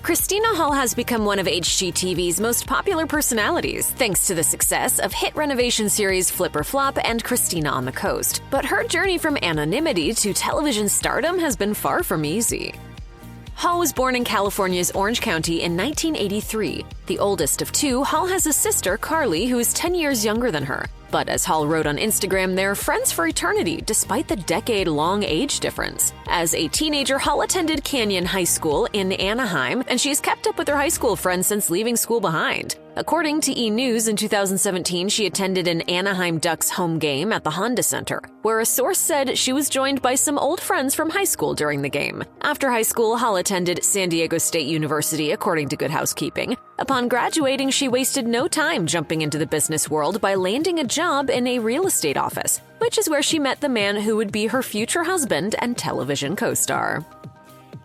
Christina Hall has become one of HGTV's most popular personalities, thanks to the success of hit renovation series Flip or Flop and Christina on the Coast. But her journey from anonymity to television stardom has been far from easy. Hall was born in California's Orange County in 1983. The oldest of two, Hall has a sister, Carly, who is 10 years younger than her. But as Hall wrote on Instagram, they're friends for eternity, despite the decade-long age difference. As a teenager, Hall attended Canyon High School in Anaheim, and she has kept up with her high school friends since leaving school behind. According to E! News, in 2017, she attended an Anaheim Ducks home game at the Honda Center, where a source said she was joined by some old friends from high school during the game. After high school, Hall attended San Diego State University, according to Good Housekeeping. Upon graduating, she wasted no time jumping into the business world by landing a job in a real estate office, which is where she met the man who would be her future husband and television co-star.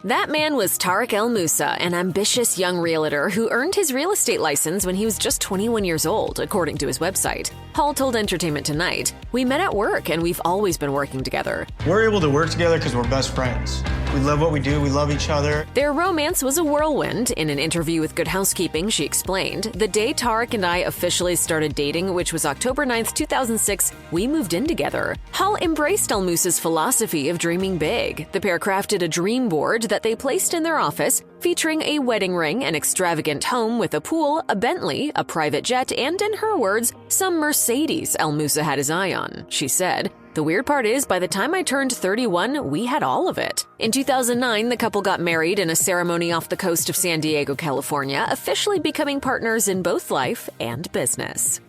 That man was Tarek El Moussa, an ambitious young realtor who earned his real estate license when he was just 21 years old, according to his website. Hall told Entertainment Tonight, "We met at work and we've always been working together. We're able to work together because we're best friends. We love what we do, we love each other." Their romance was a whirlwind. In an interview with Good Housekeeping, she explained, "The day Tarek and I officially started dating, which was October 9th, 2006, we moved in together." Hall embraced El Moussa's philosophy of dreaming big. The pair crafted a dream board that they placed in their office, featuring a wedding ring, an extravagant home with a pool, a Bentley, a private jet, and, in her words, some Mercedes El Moussa had his eye on. She said, "The weird part is, by the time I turned 31, we had all of it." In 2009, the couple got married in a ceremony off the coast of San Diego, California, officially becoming partners in both life and business.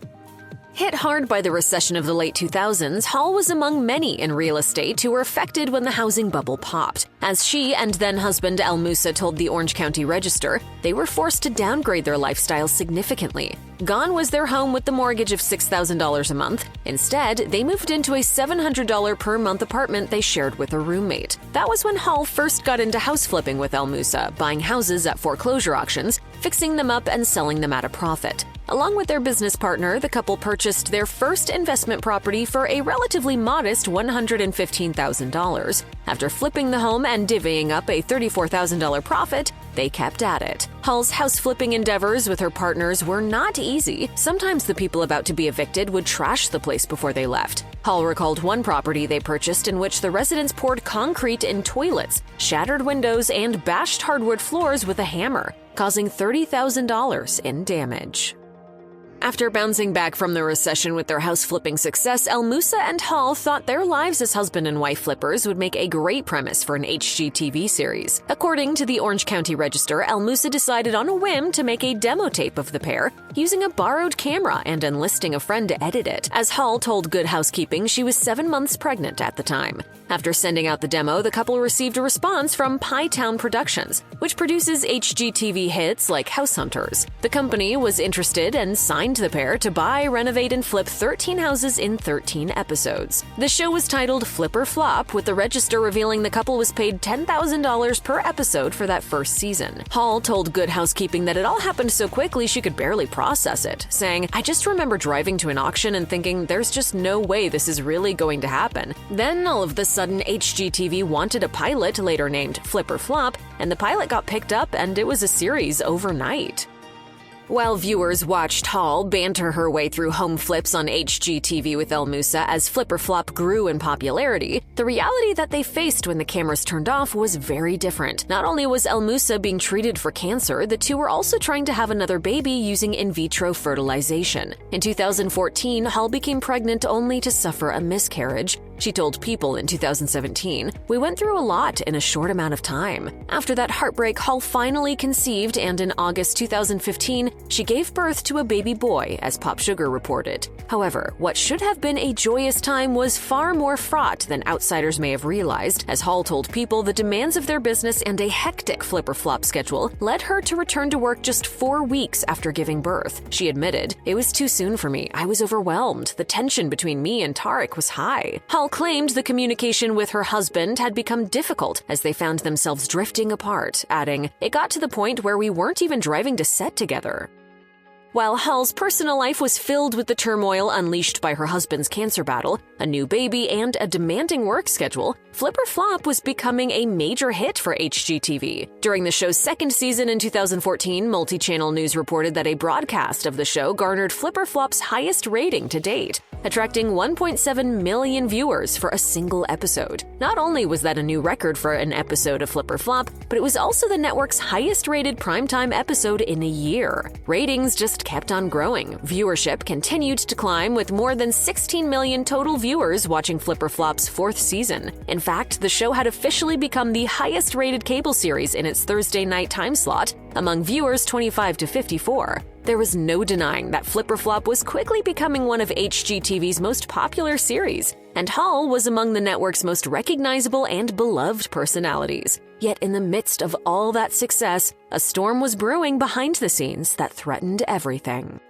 Hit hard by the recession of the late 2000s, Hall was among many in real estate who were affected when the housing bubble popped. As she and then-husband El Moussa told the Orange County Register, they were forced to downgrade their lifestyle significantly. Gone was their home with the mortgage of $6,000 a month. Instead, they moved into a $700 per month apartment they shared with a roommate. That was when Hall first got into house flipping with El Moussa, buying houses at foreclosure auctions, fixing them up and selling them at a profit. Along with their business partner, the couple purchased their first investment property for a relatively modest $115,000. After flipping the home and divvying up a $34,000 profit, they kept at it. Hall's house flipping endeavors with her partners were not easy. Sometimes the people about to be evicted would trash the place before they left. Hall recalled one property they purchased in which the residents poured concrete in toilets, shattered windows, and bashed hardwood floors with a hammer, causing $30,000 in damage. After bouncing back from the recession with their house-flipping success, El Moussa and Hall thought their lives as husband and wife flippers would make a great premise for an HGTV series. According to the Orange County Register, El Moussa decided on a whim to make a demo tape of the pair, using a borrowed camera and enlisting a friend to edit it. As Hall told Good Housekeeping, she was 7 months pregnant at the time. After sending out the demo, the couple received a response from Pie Town Productions, which produces HGTV hits like House Hunters. The company was interested and signed the pair to buy, renovate, and flip 13 houses in 13 episodes. The show was titled Flip or Flop, with the Register revealing the couple was paid $10,000 per episode for that first season. Hall told Good Housekeeping that it all happened so quickly she could barely process it, saying, "I just remember driving to an auction and thinking, there's just no way this is really going to happen. Then all of the sudden, HGTV wanted a pilot, later named Flip or Flop, and the pilot got picked up and it was a series overnight." While viewers watched Hall banter her way through home flips on HGTV with El Moussa as Flip or Flop grew in popularity, the reality that they faced when the cameras turned off was very different. Not only was El Moussa being treated for cancer, the two were also trying to have another baby using in vitro fertilization. In 2014, Hall became pregnant only to suffer a miscarriage. She told People in 2017, "We went through a lot in a short amount of time." After that heartbreak, Hall finally conceived, and in August 2015, she gave birth to a baby boy, as Pop Sugar reported. However, what should have been a joyous time was far more fraught than outsiders may have realized. As Hall told People, the demands of their business and a hectic Flip or Flop schedule led her to return to work just 4 weeks after giving birth. She admitted, "It was too soon for me. I was overwhelmed. The tension between me and Tarek was high." Hall claimed the communication with her husband had become difficult as they found themselves drifting apart, adding, "It got to the point where we weren't even driving to set together." While Hall's personal life was filled with the turmoil unleashed by her husband's cancer battle, a new baby, and a demanding work schedule, Flip or Flop was becoming a major hit for HGTV. During the show's second season in 2014, multi-channel news reported that a broadcast of the show garnered Flip or Flop's highest rating to date, attracting 1.7 million viewers for a single episode. Not only was that a new record for an episode of Flip or Flop, but it was also the network's highest-rated primetime episode in a year. Ratings just kept on growing. Viewership continued to climb, with more than 16 million total viewers watching Flip or Flop's fourth season. In fact, the show had officially become the highest-rated cable series in its Thursday night time slot among viewers 25 to 54. There was no denying that Flip or Flop was quickly becoming one of HGTV's most popular series, and Hall was among the network's most recognizable and beloved personalities. Yet in the midst of all that success, a storm was brewing behind the scenes that threatened everything.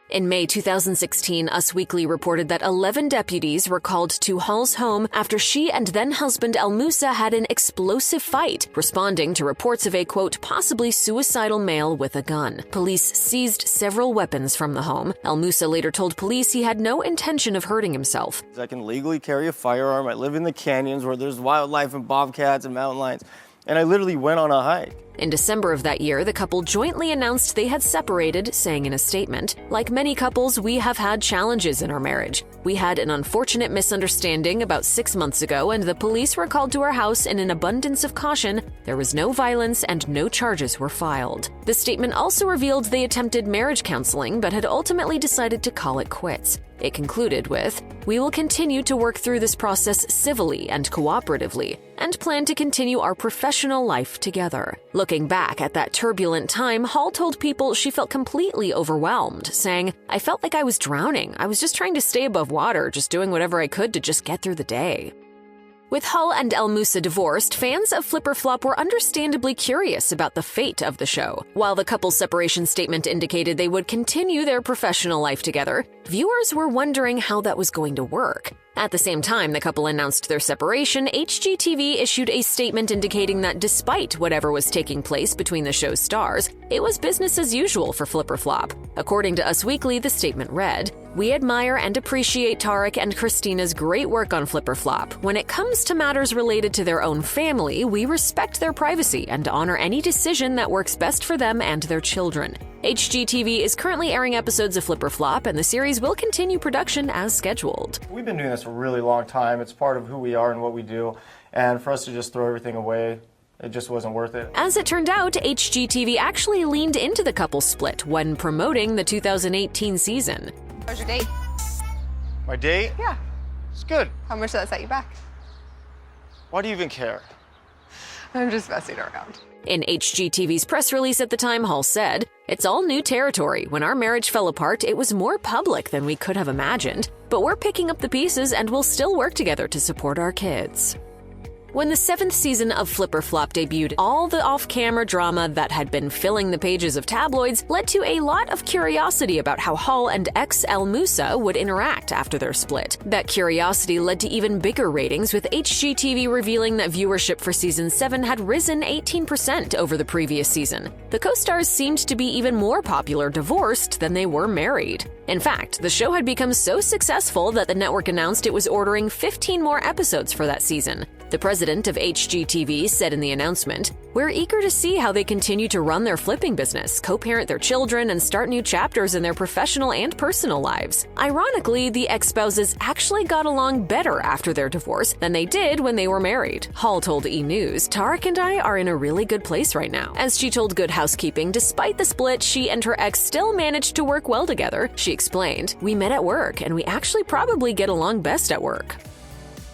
In May 2016, Us Weekly reported that 11 deputies were called to Hall's home after she and then-husband El Musa had an explosive fight, responding to reports of a, quote, possibly suicidal male with a gun. Police seized several weapons from the home. El Musa later told police he had no intention of hurting himself. I can legally carry a firearm. I live in the canyons where there's wildlife and bobcats and mountain lions. And I literally went on a hike. In December of that year, the couple jointly announced they had separated, saying in a statement, "Like many couples, we have had challenges in our marriage. We had an unfortunate misunderstanding about 6 months ago, and the police were called to our house in an abundance of caution. There was no violence and no charges were filed." The statement also revealed they attempted marriage counseling, but had ultimately decided to call it quits. It concluded with, "We will continue to work through this process civilly and cooperatively, and plan to continue our professional life together." Looking back at that turbulent time, Hall told people she felt completely overwhelmed, saying, "I felt like I was drowning. I was just trying to stay above water, just doing whatever I could to just get through the day." With Hall and El Musa divorced, fans of Flip or Flop were understandably curious about the fate of the show. While the couple's separation statement indicated they would continue their professional life together, viewers were wondering how that was going to work. At the same time the couple announced their separation, HGTV issued a statement indicating that despite whatever was taking place between the show's stars, it was business as usual for Flip or Flop. According to Us Weekly, the statement read, "We admire and appreciate Tarek and Christina's great work on Flip or Flop. When it comes to matters related to their own family, we respect their privacy and honor any decision that works best for them and their children. HGTV is currently airing episodes of Flip or Flop, and the series will continue production as scheduled." We've been doing this a really long time. It's part of who we are and what we do. And for us to just throw everything away, it just wasn't worth it. As it turned out, HGTV actually leaned into the couple's split when promoting the 2018 season. How's your date? My date? Yeah. It's good. How much did that set you back? Why do you even care? I'm just messing around. In HGTV's press release at the time, Hall said, "It's all new territory. When our marriage fell apart, it was more public than we could have imagined. But we're picking up the pieces and we'll still work together to support our kids." When the 7th season of Flip or Flop debuted, all the off-camera drama that had been filling the pages of tabloids led to a lot of curiosity about how Hall and ex El Musa would interact after their split. That curiosity led to even bigger ratings, with HGTV revealing that viewership for season 7 had risen 18% over the previous season. The co-stars seemed to be even more popular divorced than they were married. In fact, the show had become so successful that the network announced it was ordering 15 more episodes for that season. The president of HGTV said in the announcement, "We're eager to see how they continue to run their flipping business, co-parent their children, and start new chapters in their professional and personal lives." Ironically, the ex-spouses actually got along better after their divorce than they did when they were married. Hall told E! News, "Tarek and I are in a really good place right now." As she told Good Housekeeping, despite the split, she and her ex still managed to work well together. She explained, "We met at work, and we actually probably get along best at work."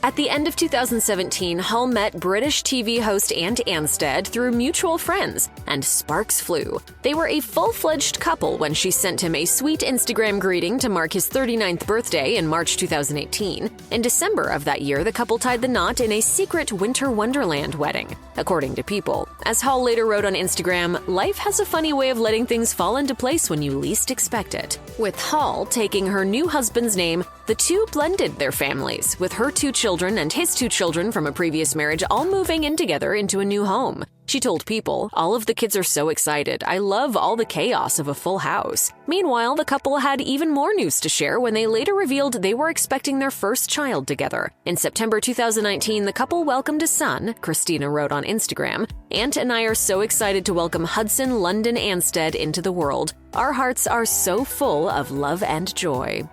At the end of 2017, Hall met British TV host Ant Anstead through mutual friends, and sparks flew. They were a full-fledged couple when she sent him a sweet Instagram greeting to mark his 39th birthday in March 2018. In December of that year, the couple tied the knot in a secret winter wonderland wedding, according to People. As Hall later wrote on Instagram, "Life has a funny way of letting things fall into place when you least expect it." With Hall taking her new husband's name, The two blended their families, with her 2 children and his 2 children from a previous marriage all moving in together into a new home. She told People, "All of the kids are so excited. I love all the chaos of a full house." Meanwhile, the couple had even more news to share when they later revealed they were expecting their first child together. In September 2019, the couple welcomed a son, Christina wrote on Instagram. "Aunt and I are so excited to welcome Hudson London Anstead into the world. Our hearts are so full of love and joy."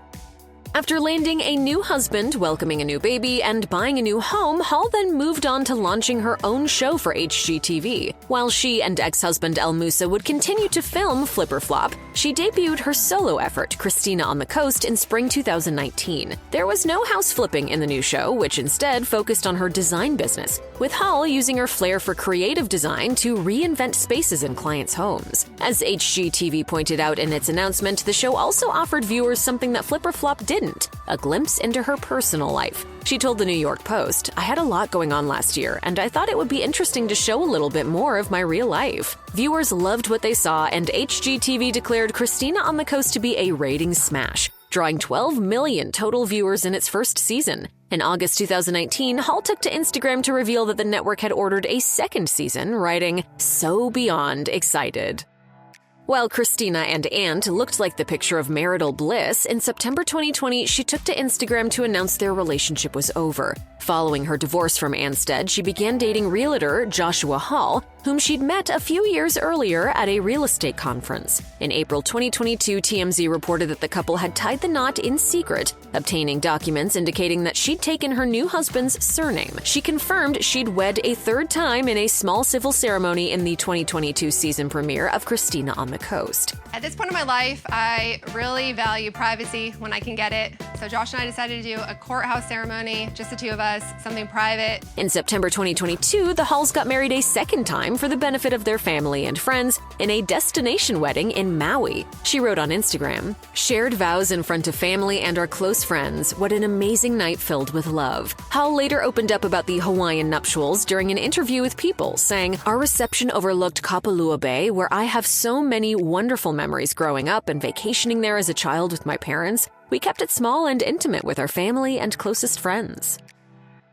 After landing a new husband, welcoming a new baby, and buying a new home, Hall then moved on to launching her own show for HGTV. While she and ex-husband El Musa would continue to film Flip or Flop, she debuted her solo effort, Christina on the Coast, in spring 2019. There was no house flipping in the new show, which instead focused on her design business, with Hall using her flair for creative design to reinvent spaces in clients' homes. As HGTV pointed out in its announcement, the show also offered viewers something that Flip or Flop didn't: a glimpse into her personal life. She told the New York Post, "I had a lot going on last year, and I thought it would be interesting to show a little bit more of my real life." Viewers loved what they saw, and HGTV declared Christina on the Coast to be a ratings smash, drawing 12 million total viewers in its first season. In August 2019, Hall took to Instagram to reveal that the network had ordered a second season, writing, "So beyond excited." While Christina and Ant looked like the picture of marital bliss, in September 2020, she took to Instagram to announce their relationship was over. Following her divorce from Anstead, she began dating realtor Joshua Hall, whom she'd met a few years earlier at a real estate conference. In April 2022, TMZ reported that the couple had tied the knot in secret, obtaining documents indicating that she'd taken her new husband's surname. She confirmed she'd wed a third time in a small civil ceremony in the 2022 season premiere of Christina on the Coast. At this point in my life, I really value privacy when I can get it. So Josh and I decided to do a courthouse ceremony, just the 2 of us, something private. In September 2022, the Halls got married a second time for the benefit of their family and friends in a destination wedding in Maui. She wrote on Instagram, "Shared vows in front of family and our close friends. What an amazing night filled with love." Hall later opened up about the Hawaiian nuptials during an interview with People, saying, "Our reception overlooked Kapalua Bay, where I have so many wonderful memories growing up and vacationing there as a child with my parents. We kept it small and intimate with our family and closest friends."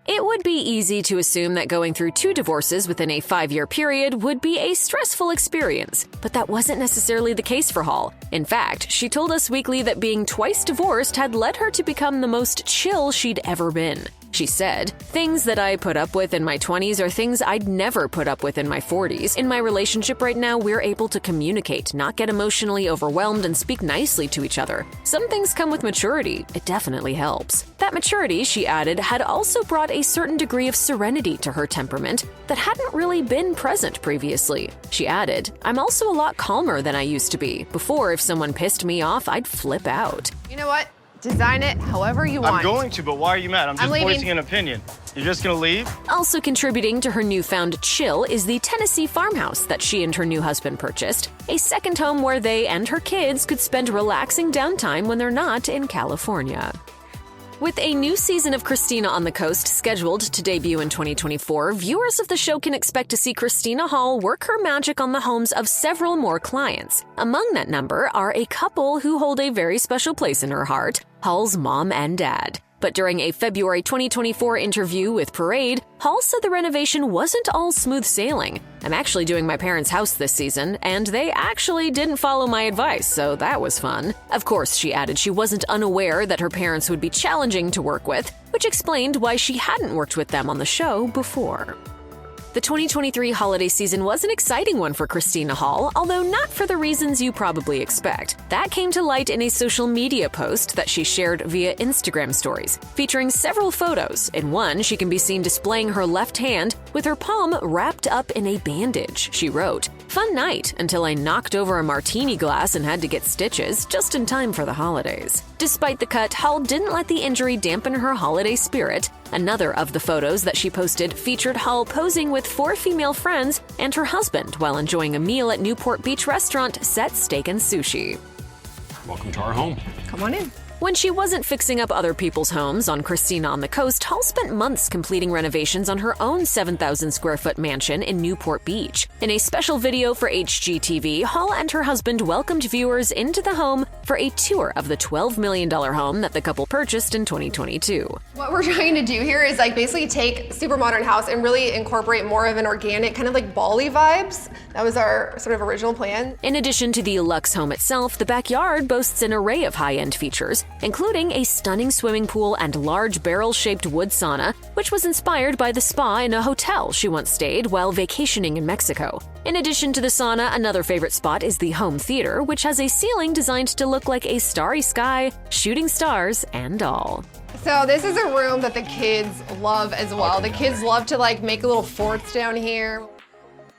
It would be easy to assume that going through 2 divorces within a 5-year period would be a stressful experience, but that wasn't necessarily the case for Hall. In fact, she told Us Weekly that being twice divorced had led her to become the most chill she'd ever been. She said, "Things that I put up with in my 20s are things I'd never put up with in my 40s. In my relationship right now, we're able to communicate, not get emotionally overwhelmed, and speak nicely to each other. Some things come with maturity. It definitely helps." That maturity, she added, had also brought a certain degree of serenity to her temperament that hadn't really been present previously. She added, "I'm also a lot calmer than I used to be. Before, if someone pissed me off, I'd flip out." You know what? Design it however you want. I'm going to, but why are you mad? I'm just leaving. voicing an opinion. You're just gonna leave? Also contributing to her newfound chill is the Tennessee farmhouse that she and her new husband purchased, a second home where they and her kids could spend relaxing downtime when they're not in California. With a new season of Christina on the Coast scheduled to debut in 2024, viewers of the show can expect to see Christina Hall work her magic on the homes of several more clients. Among that number are a couple who hold a very special place in her heart, Hall's mom and dad. But during a February 2024 interview with Parade, Hall said the renovation wasn't all smooth sailing. "I'm actually doing my parents' house this season, and they actually didn't follow my advice, so that was fun." Of course, she added she wasn't unaware that her parents would be challenging to work with, which explained why she hadn't worked with them on the show before. The 2023 holiday season was an exciting one for Christina Hall, although not for the reasons you probably expect. That came to light in a social media post that she shared via Instagram stories, featuring several photos. In one, she can be seen displaying her left hand with her palm wrapped up in a bandage. She wrote, "Fun night until I knocked over a martini glass and had to get stitches just in time for the holidays." Despite the cut, Hall didn't let the injury dampen her holiday spirit. Another of the photos that she posted featured Hall posing with 4 female friends and her husband while enjoying a meal at Newport Beach restaurant Set Steak and Sushi. Welcome to our home. Come on in. When she wasn't fixing up other people's homes on Christina on the Coast, Hall spent months completing renovations on her own 7,000-square-foot mansion in Newport Beach. In a special video for HGTV, Hall and her husband welcomed viewers into the home for a tour of the $12 million home that the couple purchased in 2022. What we're trying to do here is basically take super modern house and really incorporate more of an organic, kind of like Bali vibes. That was our sort of original plan. In addition to the luxe home itself, the backyard boasts an array of high-end features, including a stunning swimming pool and large barrel-shaped wood sauna, which was inspired by the spa in a hotel she once stayed while vacationing in Mexico. In addition to the sauna, another favorite spot is the home theater, which has a ceiling designed to look like a starry sky, shooting stars and all. So this is a room that the kids love as well. The kids love to make little forts down here.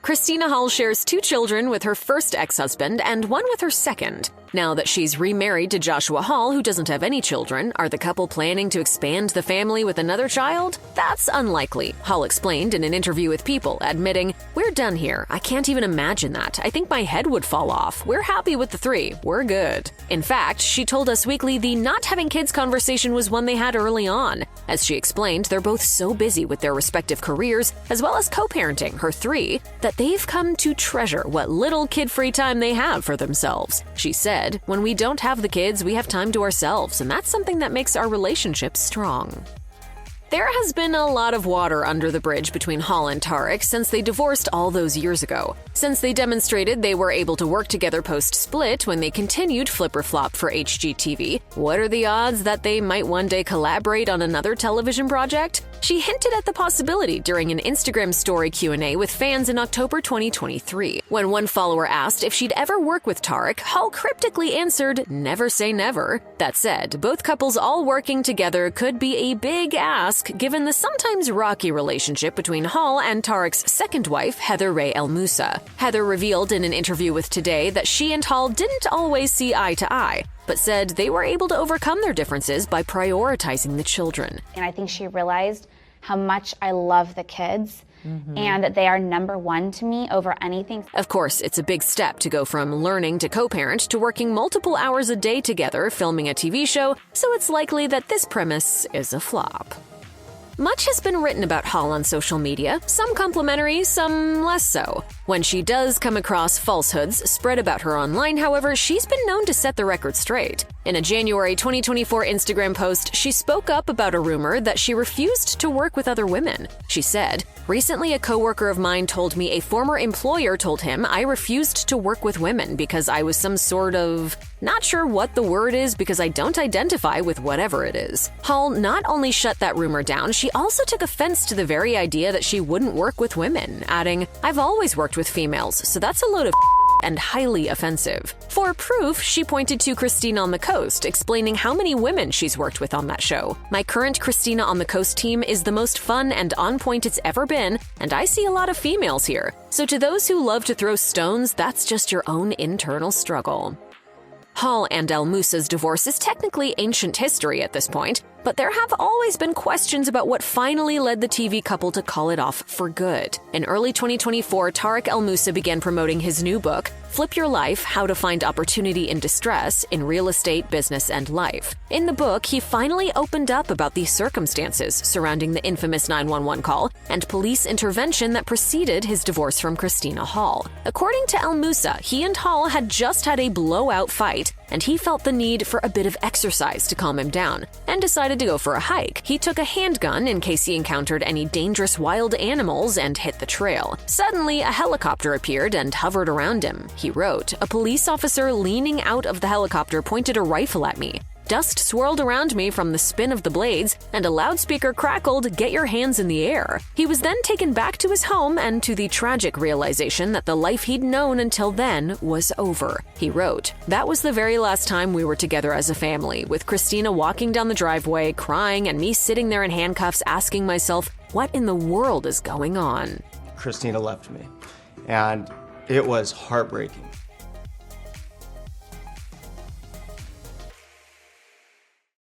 Christina Hall shares 2 children with her first ex-husband and 1 with her second. Now that she's remarried to Joshua Hall, who doesn't have any children, are the couple planning to expand the family with another child? That's unlikely, Hall explained in an interview with People, admitting, "We're done here. I can't even imagine that. I think my head would fall off. We're happy with the 3. We're good." In fact, she told Us Weekly the not having kids conversation was one they had early on. As she explained, they're both so busy with their respective careers, as well as co-parenting her 3, that they've come to treasure what little kid-free time they have for themselves. She said, "When we don't have the kids, we have time to ourselves, and that's something that makes our relationship strong." There has been a lot of water under the bridge between Hall and Tarek since they divorced all those years ago. Since they demonstrated they were able to work together post-split when they continued Flip or Flop for HGTV, what are the odds that they might one day collaborate on another television project? She hinted at the possibility during an Instagram story Q&A with fans in October 2023. When one follower asked if she'd ever work with Tarek, Hall cryptically answered, "Never say never." That said, both couples all working together could be a big ask given the sometimes rocky relationship between Hall and Tarek's second wife, Heather Ray El Moussa. Heather revealed in an interview with Today that she and Hall didn't always see eye to eye, but said they were able to overcome their differences by prioritizing the children. And I think she realized how much I love the kids and that they are number one to me over anything. Of course, it's a big step to go from learning to co-parent to working multiple hours a day together filming a TV show, so it's likely that this premise is a flop. Much has been written about Hall on social media, some complimentary, some less so. When she does come across falsehoods spread about her online, however, she's been known to set the record straight. In a January 2024 Instagram post, she spoke up about a rumor that she refused to work with other women. She said, "Recently, a coworker of mine told me a former employer told him I refused to work with women because I was some sort of... not sure what the word is because I don't identify with whatever it is." Hall not only shut that rumor down, she also took offense to the very idea that she wouldn't work with women, adding, "I've always worked with females, so that's a load of and highly offensive." For proof, she pointed to Christina on the Coast, explaining how many women she's worked with on that show. "My current Christina on the Coast team is the most fun and on point it's ever been, and I see a lot of females here. So to those who love to throw stones, that's just your own internal struggle." Hall and El Moussa's divorce is technically ancient history at this point, but there have always been questions about what finally led the TV couple to call it off for good. In early 2024, Tarek El Moussa began promoting his new book, Flip Your Life: How to Find Opportunity in Distress in Real Estate, Business, and Life. In the book, he finally opened up about the circumstances surrounding the infamous 911 call and police intervention that preceded his divorce from Christina Hall. According to El Moussa, he and Hall had just had a blowout fight, and he felt the need for a bit of exercise to calm him down, and decided to go for a hike. He took a handgun in case he encountered any dangerous wild animals and hit the trail. Suddenly, a helicopter appeared and hovered around him. He wrote, "A police officer leaning out of the helicopter pointed a rifle at me. Dust swirled around me from the spin of the blades, and a loudspeaker crackled, 'Get your hands in the air.' He was then taken back to his home and to the tragic realization that the life he'd known until then was over." He wrote, "That was the very last time we were together as a family, with Christina walking down the driveway, crying, and me sitting there in handcuffs asking myself, what in the world is going on?" Christina left me, and it was heartbreaking.